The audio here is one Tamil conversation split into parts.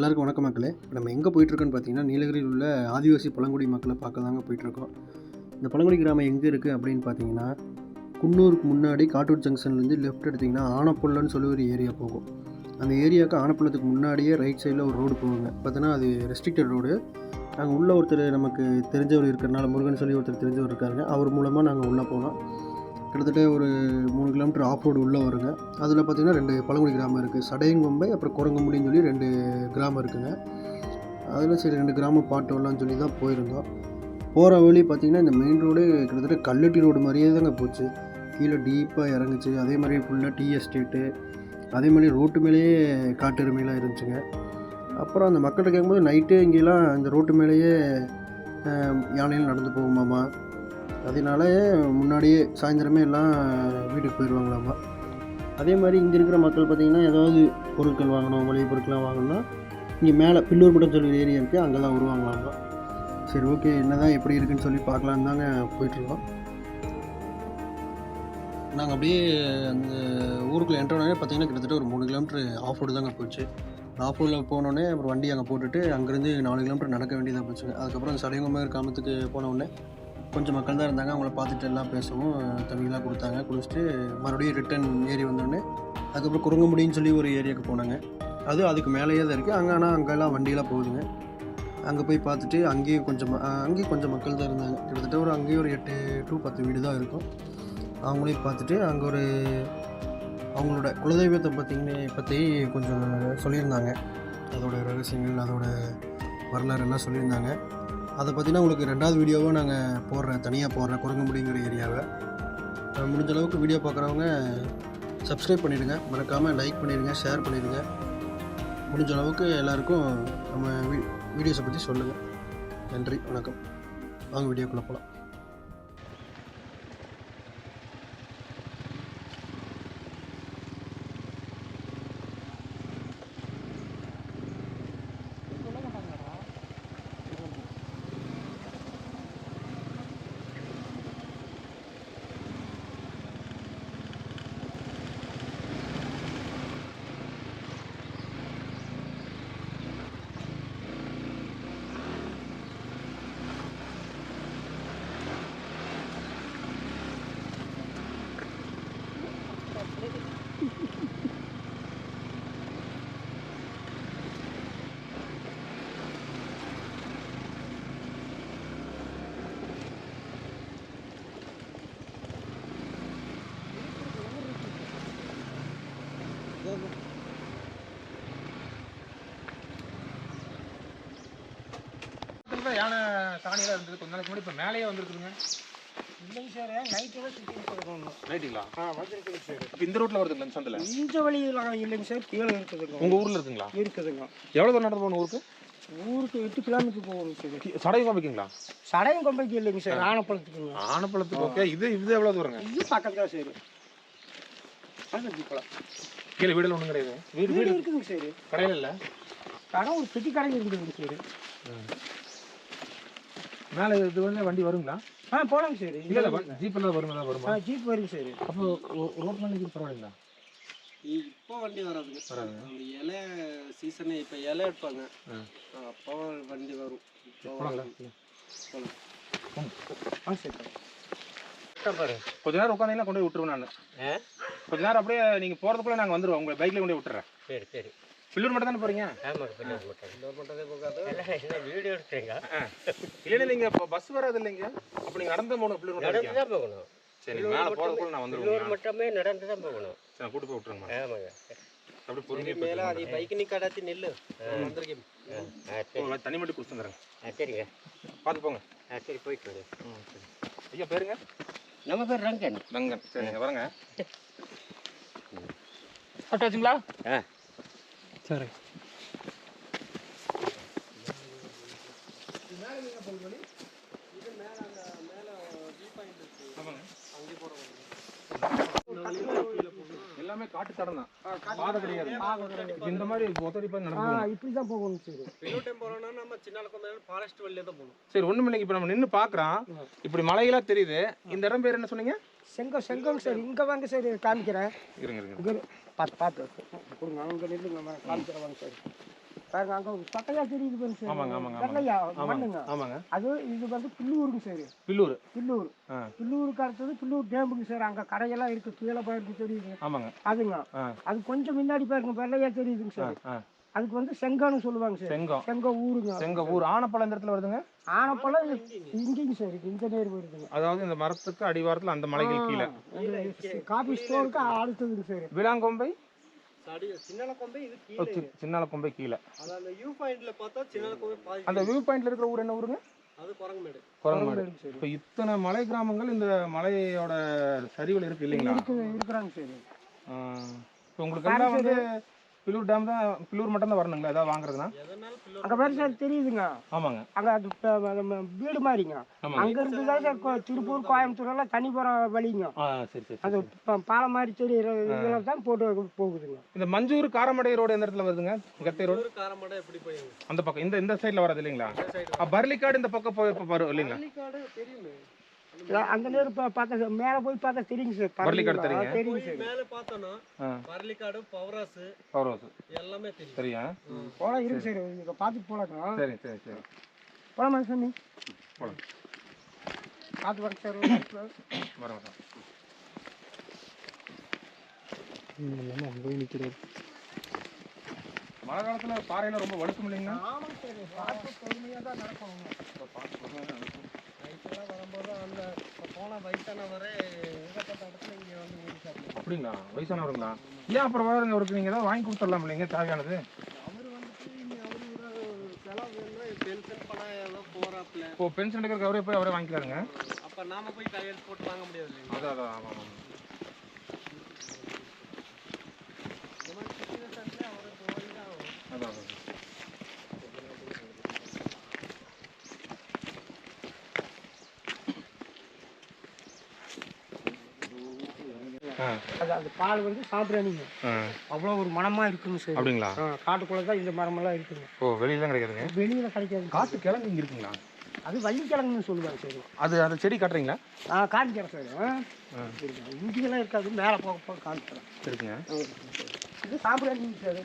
எல்லாருக்கும் வணக்கம் மக்களே. இப்போ நம்ம எங்கே போயிட்டுருக்கோன்னு பார்த்தீங்கன்னா, நீலகிரியில் உள்ள ஆதிவாசி பழங்குடி மக்களை பார்க்க தாங்க போயிட்டுருக்கோம். இந்த பழங்குடி கிராமம் எங்கே இருக்குது அப்படின்னு பார்த்தீங்கன்னா, குன்னூருக்கு முன்னாடி காட்டூர் ஜங்ஷன்லேருந்து லெஃப்ட் எடுத்திங்கன்னா ஆனப்புள்ளன்னு சொல்லி ஒரு ஏரியா போகும். அந்த ஏரியாவுக்கு ஆனப்புள்ளத்துக்கு முன்னாடியே ரைட் சைடில் ஒரு ரோடு போகுங்க. பார்த்தோன்னா அது ரெஸ்ட்ரிக்டட் ரோடு. நாங்கள் உள்ளே ஒருத்தர் நமக்கு தெரிஞ்சவர் இருக்கிறனால, முருகன் சொல்லி ஒருத்தர் தெரிஞ்சவர் இருக்காருங்க. அவர் மூலமாக நாங்கள் உள்ளே போனோம். கிட்டத்தட்ட ஒரு 3 கிலோமீட்டர் ஆஃப் ரோடு உள்ளே வருங்க. அதில் பார்த்திங்கன்னா 2 பழங்குடி கிராமம் இருக்குது. சடையங்கொம்பை அப்புறம் குரங்குமுடின்னு சொல்லி 2 கிராமம் இருக்குதுங்க. அதில் சரி 2 கிராமம் பாட்டு வரலான்னு சொல்லி தான் போயிருந்தோம். போகிற வழி பார்த்திங்கன்னா இந்த மெயின் ரோடு கிட்டத்தட்ட கல்லட்டி ரோடு மாதிரியே தாங்க போச்சு. கீழே டீப்பாக இறங்குச்சு. அதே மாதிரி ஃபுல்லாக டீ எஸ்டேட்டு, அதே மாதிரி ரோட்டு மேலேயே காட்டு எருமையெல்லாம் இருந்துச்சுங்க. அப்புறம் அந்த மக்கள்கிட்ட கேட்கும்போது நைட்டே இங்கெல்லாம் இந்த ரோட்டு மேலேயே யானையில் நடந்து போகுமாமா. அதனால முன்னாடியே சாயந்தரமே எல்லாம் வீட்டுக்கு போயிடுவாங்களாமா. அதே மாதிரி இங்கே இருக்கிற மக்கள் பார்த்திங்கன்னா ஏதாவது பொருட்கள் வாங்கணும், மளிகை பொருட்கள்லாம் வாங்கணும்னா இங்கே மேலே பில்லூர் மட்டம் சொல்லி ஏரியா இருக்குது, அங்கே தான் வருவாங்களாமா. சரி ஓகே, என்ன தான் எப்படி இருக்குன்னு சொல்லி பார்க்கலான்னு தாங்க போயிட்டுருக்கோம். நாங்கள் அப்படியே அந்த ஊருக்குள்ளே என்ட்ரோனே பார்த்திங்கன்னா கிட்டத்தட்ட ஒரு 3 கிலோமீட்டர் ஆஃப் ரோடு தாங்க போச்சு. ஆஃப் ரோடில் போனோடனே அப்புறம் வண்டி அங்கே போட்டுட்டு அங்கேருந்து 4 கிலோமீட்டர் நடக்க வேண்டியதாக போச்சுங்க. அதுக்கப்புறம் அந்த சடையங்கொம்பை கிராமத்துக்கு போனவுடனே கொஞ்சம் மக்கள் தான் இருந்தாங்க. அவங்கள பார்த்துட்டு எல்லாம் பேசவும் தண்ணியெலாம் கொடுத்தாங்க. குடிச்சிட்டு மறுபடியும் ரிட்டன் ஏறி வந்தோடனே அதுக்கப்புறம் குரங்குமுடின்னு சொல்லி ஒரு ஏரியாவுக்கு போனாங்க. அதுக்கு மேலேயே தான் இருக்குது. ஆனால் அங்கெல்லாம் வண்டியெல்லாம் போகுதுங்க. அங்கே போய் பார்த்துட்டு அங்கேயும் கொஞ்சம் மக்கள் தான் இருந்தாங்க. கிட்டத்தட்ட அங்கேயும் ஒரு 8 to 10 வீடு தான் இருக்கும். அவங்களையும் பார்த்துட்டு அங்கே அவங்களோட குலதெய்வத்தை பற்றி கொஞ்சம் சொல்லியிருந்தாங்க. அதோட ரகசியங்கள், அதோட வரலாறு எல்லாம் சொல்லியிருந்தாங்க. அதை பற்றினா உங்களுக்கு 2வது வீடியோவாக நாங்கள் தனியாக போடுறேன் குரங்குமுடிங்கிற ஏரியாவை. முடிஞ்ச அளவுக்கு வீடியோ பார்க்குறவங்க சப்ஸ்கிரைப் பண்ணிடுங்க, மறக்காமல் லைக் பண்ணிடுங்க, ஷேர் பண்ணிடுங்க. முடிஞ்ச அளவுக்கு எல்லாருக்கும் நம்ம வீடியோஸை பற்றி சொல்லுங்கள். நன்றி, வணக்கம். வாங்க வீடியோக்குள்ளே போகலாம். யானை சாணியெல்லாம் இருந்தது கொஞ்ச நாளைக்கு முன்னாடி. இப்போ மேலேயே வந்துருக்குதுங்க. இல்லைங்க சார், நைட்டு தான் சுற்றி இருக்கணும். ரைட்டுங்களா? வந்துருக்குங்க சார். இப்போ இந்த ரோட்டில் வருதுங்களா இந்த சந்தில்? இந்த வழியில் இல்லைங்க சார், கீழே இருக்குதுங்க. உங்கள் ஊரில் இருக்குங்களா? இருக்குதுங்க. எவ்வளோ தூரம் நடந்து போகணும் ஊருக்கு? ஊருக்கு 8 கிலோமீட்டர் போகணும் சார். சடையங்கொம்பைக்குங்களா? சடையங்கொம்பைக்கு இல்லைங்க சார், ஆனப்பழத்துக்குங்க. ஆனப்பழத்துக்கு. ஓகே. இது எவ்வளோ தூரங்க? இது பக்கம் தான் சார். கீழே வீடெல்லாம் ஒன்றும் கிடையாது? வீடு இருக்குதுங்க சார். கடையில் இல்லை? கடை ஒரு பெட்டி கடை இருக்குதுங்க சார். மேலே இது வந்து வண்டி வருங்களா? போகலாங்க சார். இல்லை ஜீப்பெல்லாம் வருமா? ஜீப் வருங்க சார். அப்போ ரோட்டில் நிற்கிறது பரவாயில்லைங்களா? இப்போ வண்டி வராதுங்க. அந்த இலை சீசனு, இப்போ இலை எடுப்பாங்க, அப்போ வண்டி வரும். பாரு, கொஞ்ச நேரம் உட்காந்தீங்கன்னா கொண்டு போய் விட்டுருவேன் நான். கொஞ்ச நேரம் அப்படியே நீங்கள் போகிறதுக்குள்ளே நாங்கள் வந்துடுவோம். உங்களை பைக்கில் கொண்டு போய் விட்டுறேன். சரி சரி. பில்லூர் மட்டும் தானே போகிறீங்க? ஆமாம், பில்லூர் மட்டும் போகாது. வீடியோ எடுத்துங்க. இல்லைன்னா நீங்கள் இப்போ பஸ் வராது இல்லைங்க? அப்போ நீங்கள் நடந்து போகணும். பில்லூர் நடந்து தான் போகணும். சரி, மேலே போகிறதுக்குள்ள நான் வந்துடுவேன். பில்லூர் மட்டுமே நடந்து தான் போகணும். சரி, கூட்டு போய் விட்டுருங்க. ஆமாங்க. அப்படி பொறுமையாக மேலே அது பைக் நிற்காடாத்தி நெல் வந்துருக்கேன். தண்ணி மட்டும் கொடுத்துருங்க. சரிங்க, பார்த்து போங்க. சரி, போயிட்டு வரேன். சரி. ஐயா பேருங்க? நம்ம பேர் ரங்கன். ரங்கன். சரிங்க, வரங்க. சாப்பிட்டாச்சுங்களா? சரி. எல்லாமே காட்டு தடம் தான், பாதை கிடையாது. இந்த மாதிரி ஒத்தடிப்பா நடந்து இப்படி தான் போகணும் சார். பில்லூர் போகிறோம்னா நம்ம சின்ன ஃபாரஸ்ட் வழியிலே தான் போகணும். சரி, ஒன்றும் இல்லைங்க. இப்போ நம்ம நின்று பார்க்குறோம், இப்படி மலையெல்லாம் தெரியுது. இந்த இடம் பேர் என்ன சொன்னீங்க? செங்கம் சார். இங்கே வாங்க சார், காமிக்கிறேன். இருங்க பார்த்து கொடுங்க. அவங்க நில்லுங்க, காமிக்கிறேன் வாங்க சார். பாருங்க அங்கே பட்டையா தெரியுது பாருங்க சார். ஆமாங்க ஆமாங்க வெள்ளையா மண்ணுங்க. ஆமாங்க. அது இது வந்து பில்லூருங்க சார். பில்லூர். பில்லூர். பில்லூருக்கு அடுத்தது பில்லூர் டேம்புங்க சார். அங்கே கடையெல்லாம் இருக்கு, கீழே பாருக்கு தெரியுது. ஆமாங்க. அதுங்க அது கொஞ்சம் முன்னாடி பாருங்க வெள்ளையா தெரியுதுங்க சார். அதுக்கு வந்து செங்கம்னு சொல்லுவாங்க சார். செங்கம் ஊருங்க. செங்க ஊர். ஆனப்பழம் இந்த இடத்துல வருதுங்க. ஆனப்பழம் இங்கேங்க சார் இந்த நேர் வருதுங்க. அதாவது இந்த மரத்துக்கு அடிவாரத்தில் அந்த மலைகள் கீழே காபி ஸ்டோருக்கு அடுத்ததுங்க சார். விளாங்கொம்பை சின்னலக்கொம்பை இது கீழே. சின்னலக்கொம்பை கீழே. அது அந்த வியூ பாயிண்ட்ல பார்த்தா சின்னலக்கொம்பை பாதி. அந்த வியூ பாயிண்ட்ல இருக்கிற ஊர் என்ன ஊருங்க? அது குரங்குமேடு. குரங்குமேடு. இப்போ இத்தனை மலை கிராமங்கள் இந்த மலையோட சரிவில் இருக்கு இல்லைங்களா? இருக்கிறாங்க சார். இப்போ உங்களுக்கு எல்லாம் வந்து பில்லூர் டேம் தான், பில்லூர் மட்டும் தான் வரணுங்களா ஏதாவது வாங்குறதுனா? அங்கே பாரு சார் தெரியுதுங்க. ஆமாங்க. அங்கே அது வீடு மாதிரிங்க. அங்கேருந்து தான் சார் திருப்பூர் கோயம்புத்தூர் எல்லாம் தனி போகிற வழிங்க. சரி சரி. அது பாலம் மாதிரி தெரியுற இதெல்லாம் தான் போட்டு போகுதுங்க. இந்த மஞ்சூர் காரமடை ரோடு எந்த இடத்துல வருதுங்க? கத்தை ரோடு காரமடை எப்படி போய் அந்த பக்கம் இந்த சைடில் வராது இல்லைங்களா? பர்லிக்காடு இந்த பக்கம் போய் வரும் இல்லைங்களா? தெரியுமே. அந்த நேரம் பார்த்தா மேலே போய் பார்த்தா தெரியுங்க சார். பர்லிக்காடு தெரியுங்க. தெரியுங்க சார். மேலே பார்த்தோன்னா பர்லிக்காடு பவராஸ் எல்லாமே தெரியும். தெரியும். போலாம் இருக்கு சார். இங்கே பார்த்துட்டு போலாம். சரி சரி சரி. போலாமா சாமி? போலாம். பார்த்து வரேன் சார். வரோம் சார். போய் நிற்கிறது. மழை காலத்தில் பாறையில் ரொம்ப வழுக்கும் இல்லைங்களா? ஆமாம் சார். பார்த்து பொறுமையாக தான் நடக்கணும். பார்த்து பொறுமையாக தான் நடக்கணும். நைட்டெல்லாம் வரும்போது அந்த போன வயசானவரே ஏகப்பட்ட இடத்துல இங்கே வந்து ஓடிச்சாங்க. அப்படிங்களா? வயசானவருங்களா? ஏன் அப்புறம் வராதுங்க அவருக்கு? நீங்கள் ஏதாவது வாங்கி கொடுத்துடலாம் இல்லைங்க தேவையானது? அவர் வந்துட்டு அவர் செலவு பென்ஷன் பணம் ஏதோ போறாப்புல. இப்போ பென்ஷன் எடுக்கிறதுக்கு அவரே போய் அவரே வாங்கிக்கிறாருங்க. அப்போ நாம போய் கையெழுத்து போட்டு வாங்க முடியாது இல்லைங்க. அதான் ஆமாம் ஆமாம். இந்த மாதிரி சுச்சுவேஷன்ல அவருக்கு ஓடி தான் ஆகும். அதான் அது பால் வந்து சாப்பிட்றானிங்க. அவ்வளோ ஒரு மனமாக இருக்குங்க சார். அப்படிங்களா? காட்டுக்குள்ளே தான் இந்த மரமெல்லாம் இருக்குங்க. ஓ, வெளியில தான் கிடைக்காதுங்க. வெளியில் கிடைக்காது. காட்டு கிழங்கு இங்கே இருக்குங்களா? அது வள்ளிக்கிழங்குன்னு சொல்லுவாங்க சார். அது அந்த செடி காட்டுறீங்களா? காமிக்கிறேன் சார். இங்கெல்லாம் இருக்காது, மேலே போக போக காமிக்கிறேன். இருக்குங்க. இது சாப்பிட்றானிங்க சார்.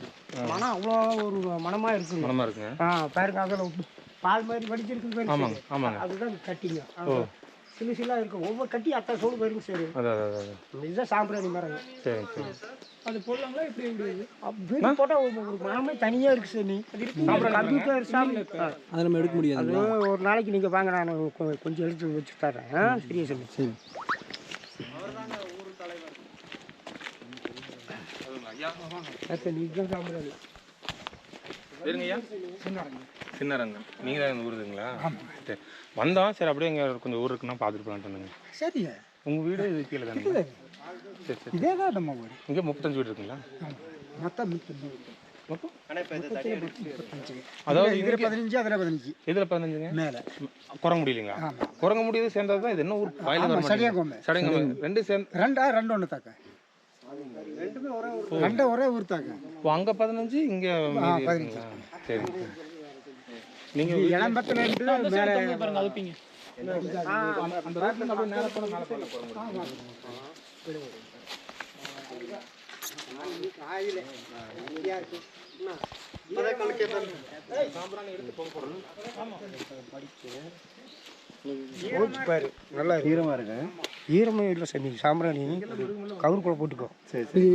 மனம் அவ்வளோ ஒரு மனமாக இருக்குங்க. மனமாக இருக்குங்க. பாருங்க அதில் பால் மாதிரி வடிச்சிருக்கு பாருங்க. ஆமாங்க ஆமாங்க. அதுதான் கட்டிங்க. சின்ன சின்னதாக இருக்கும். ஒவ்வொரு கட்டி அத்தனை சோடு போயிருங்க சார். அதான் இதுதான் சாம்பிராணி மரம். சரி சரி. அது போடலாங்களா எப்படி? வீடு போட்டால் ஒரு மரமே தனியாக இருக்குது சார். நீ கம்ப்யூட்டர் சாப்பிட்டு அதை நம்ம எடுக்க முடியாது. அது ஒரு நாளைக்கு நீங்கள் வாங்க, நான் கொஞ்சம் எடுத்து வச்சு தரேன். சரியா சார்? சரி. நீங்கள் தான் சாம்பிராணி. சரிங்க ஐயா. சின்னரங்கம். நீங்கள் தான் இந்த ஊருதுங்களா? சரி, வந்தோம். சரி, அப்படியே இங்கே கொஞ்சம் ஊர் இருக்குன்னா பார்த்துட்டு போகலான்ட்டுங்க. சரிங்க. உங்கள் வீடு இது கீழே தானே? சரி சரி. இதே தான் நம்ம வீடு. இங்கே 35 வீடு இருக்குங்களா? மொத்தம் மொத்தம் அதாவது இதில் 15, அதில் 15. இதில் 15ங்க மேலே குரங்க முடியலைங்களா? குரங்க முடியாது சேர்ந்தது தான். இது என்ன ஊர்? வயலில் சடையங்கொம்பை. ரெண்டு சேர்ந்து ரெண்டு ஒன்று தாக்க. ரெண்டு ஒரே ஊர் தாக்க. இப்போ அங்கே 15, இங்கே 15. சரி. நீங்கள் இளம்பத்தில் இருந்து மேலே அழுப்பீங்க. அந்த ரோட்டில் அப்படியே மேலே போன மேலே போகலாம். நல்லா ஈரமாக இருக்கு. ஈரமே இல்லை சார். நீங்கள் சாம்பிராணி கவுருக்குள்ளே போட்டுக்கோ. இது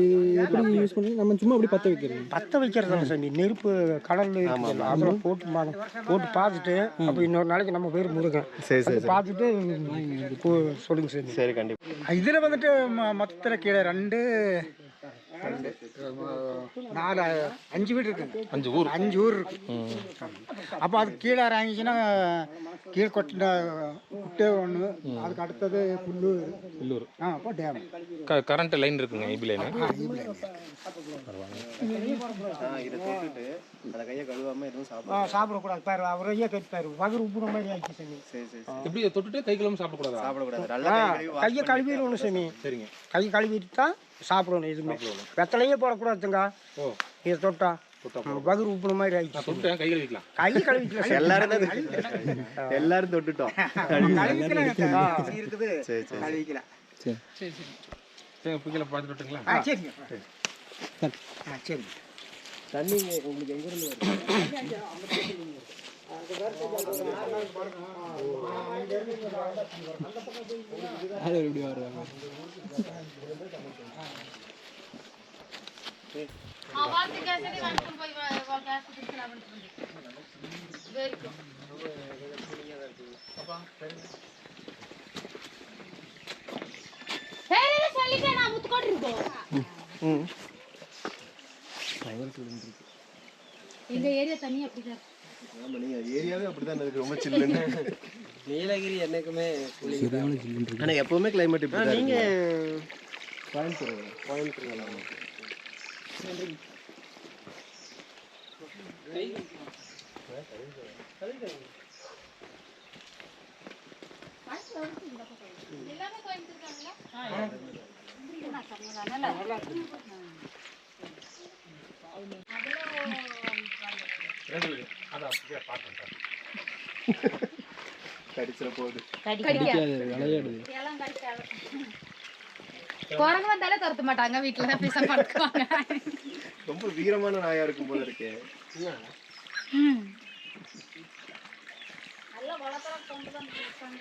எப்படி யூஸ் பண்ணி நம்ம சும்மா அப்படி பற்ற வைக்கிறது? பற்ற வைக்கிறதால சார். நெருப்பு கடலில் இருக்குது, அதில் போட்டு பார்த்துட்டு அப்போ இன்னொரு நாளைக்கு நம்ம பேர் முருகன். சரி சரி. பார்த்துட்டு சொல்லுங்க சார். சரி, கண்டிப்பாக. இதில் வந்துட்டு மொத்தத்தில் கீழே 2 4 5 வீடு இருக்குங்க. 5 ஊர் இருக்கு. அப்போ அது கீழே இறங்கிச்சுன்னா கீழே கொட்டின விட்டு ஒன்று, அதுக்கு அடுத்தது புல்லூர். அப்போ டேம். கரண்ட் லைன் இருக்குங்க. IP line. சாப்பிடக்கூடாது. பாரு அவரையே கேட்பாரு. வகர் உப்புற மாதிரி ஆயிடுச்சு சாமி. எப்படி தொட்டுட்டு கை கழுவும் சாப்பிடக்கூடாது? கையை கழுவிடணும் சாமி. சரிங்க. கை கழுவிட்டு தான் சாப்பிடணும். எதுவுமே வெத்தலையே போடக்கூடாதுங்க. இதை தொட்டா வகுறு உப்புன மாதிரி ஆயிடுச்சு. தொட்டு கை கழுவிக்கலாம். கை கழுவிக்கலாம். எல்லாரும் தொட்டுட்டோம். இருக்குது. கழுவிக்கலாம். சரி சரி. சரி, கீழே பார்த்துட்டுங்களா? சரிங்க. சரிங்க. தண்ணி உங்களுக்கு எங்கேருந்து வருது? அது எப்படி வருவாங்க? எங்க ஏரியா தண்ணி அப்படிதான். ஆமாம், நீங்கள் ஏரியாவே அப்படி தான் இருக்குது, ரொம்ப சில்லுன்னு. நீலகிரி என்னைக்குமே ஆனால் எப்போவுமே கிளைமேட் இப்படி தான். நீங்கள் கோயம்புத்தூர் எல்லாமே கோயம்புத்தூர்காரங்களா? கடிச்சிட போகுது. குரங்கு வந்தாலே துரத்த மாட்டாங்க, வீட்டுல தான் பேச படுக்குவாங்க. ரொம்ப வீரமான நாயா இருக்கும் போல இருக்கு. நல்லா வளர்த்தா கொண்டு தான் இருப்பாங்க.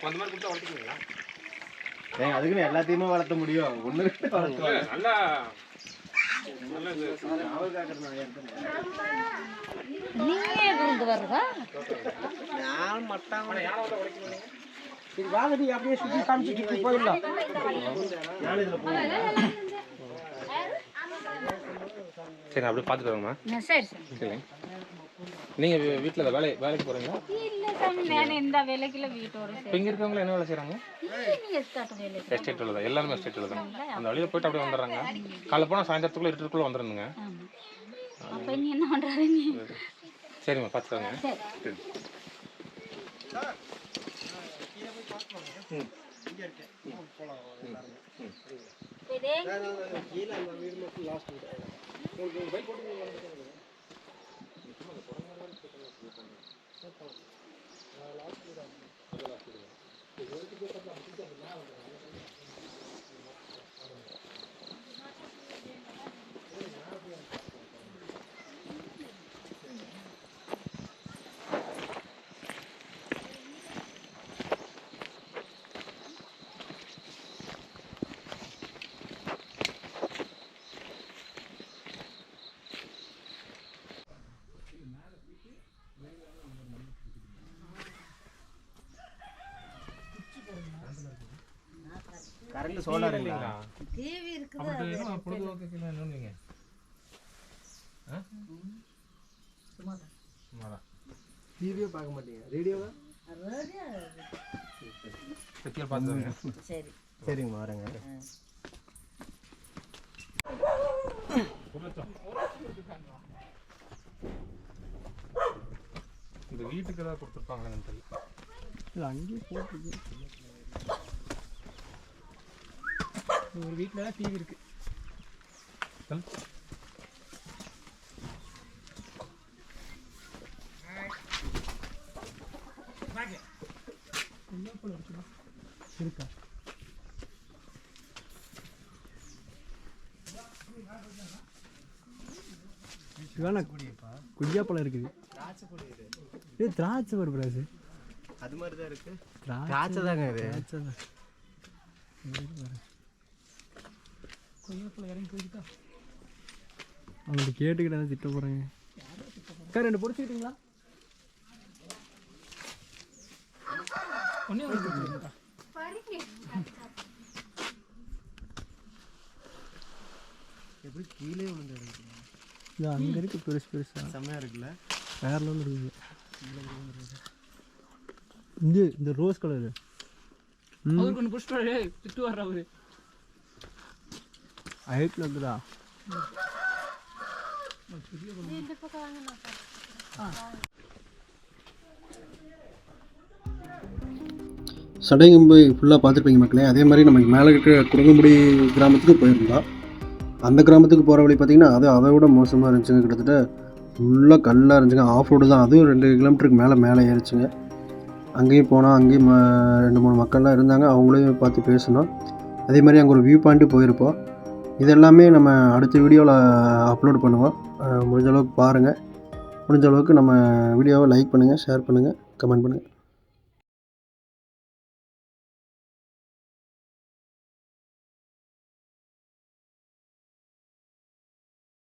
அந்த மாதிரி கொடுத்தா வளர்த்துக்குவீங்களா? அதுக்குன்னு எல்லாத்தையுமே வளர்த்த முடியும், ஒன்று நல்லா நீங்க இருந்து வருதா? நான் மட்டாங்க வாகதி அப்படியே சுற்றி காமிச்சிட்டு போயிடலாம். சரி, அப்படியே பார்த்துட்டு வாங்கம்மா. சரி சரி. சரி, நீங்கள் வீட்டில் வேலைக்கு போகிறீங்களா? இல்ல சாமி, நான் இந்த வேலைக்குள்ள வீட்டோட இப்போ இங்கே இருக்கவங்கள என்ன வேலை செய்கிறாங்க? வேலை. எஸ்டேட்டில் தான், எல்லாருமே எஸ்டேட்டில் தான். அந்த வழியில் போயிட்டு அப்படியே வந்துடுறாங்க. காலைல போனால் சாயந்தரத்துக்குள்ளே இருட்டுக்குள்ளே வந்துடுங்க. அப்ப நீ என்ன பண்றாருங்க? சரிம்மா, பார்த்துக்கோங்க. சரி. கரண்ட் சோலார் இல்லைங்களா? டிவி இருக்குது. அப்படி பொழுதுபோக்கு என்னவீங்க? சும்மாதான். டிவியே பார்க்க மாட்டீங்க, ரேடியோவா? சத்தியாக பார்த்துக்கோங்க. சரி சரிங்கம்மா, வரேங்க. இந்த வீட்டுக்கு ஏதாவது கொடுத்துருப்பாங்கன்னு தெரியல. இல்லை, அங்கேயே போட்டுருக்கு. ஒரு வீட்டில் தான் டிவி இருக்கு. இருக்கா? குடியாப்பழம் இருக்குது. திராட்சை பருப்பு அது மாதிரி தான் இருக்கு. திராட்சை தாங்க இது. திராட்சை தான். அவங்கள்ட்ட கேட்டுக்கிட்ட திட்ட போகிறேங்க. அக்கா, 2 பொடிச்சுக்கிட்டீங்களா? ஒன்றே எப்படி கீழே விழுந்து இது அங்கே இருக்குது, பெருசு பெருசாக செம்மையாக இருக்குல்ல? வேற லெவலில் இருக்குது. இங்கே இந்த ரோஸ் கலரு அவருக்கு ஒன்று புஷ்பாரு திட்டு வர்ற அவரு ஹைட்டில் இருக்குதா? சடையம்பை ஃபுல்லாக பார்த்துருப்பீங்க மக்களே. அதே மாதிரி நம்ம மேலே இருக்கிற குரங்குமுடி கிராமத்துக்கு போயிருந்தோம். அந்த கிராமத்துக்கு போகிற வழி பார்த்திங்கன்னா அதை விட மோசமாக இருந்துச்சுங்க. கிட்டத்தட்ட ஃபுல்லாக கல்லாக இருந்துச்சுங்க. ஆஃப் ரோடு தான், அதுவும் 2 கிலோமீட்டருக்கு மேலே ஏறிச்சுங்க. அங்கேயும் போனால் அங்கேயும் 2-3 மக்கள்லாம் இருந்தாங்க, அவங்களையும் பார்த்து பேசணும். அதே மாதிரி அங்கே ஒரு வியூ பாயிண்ட்டு போயிருப்போம். இது எல்லாமே நம்ம அடுத்த வீடியோவில் அப்லோட் பண்ணுவோம். முடிஞ்ச அளவுக்கு பாருங்கள். முடிஞ்ச அளவுக்கு நம்ம வீடியோவை லைக் பண்ணுங்கள், ஷேர் பண்ணுங்கள், கமெண்ட் பண்ணுங்கள்.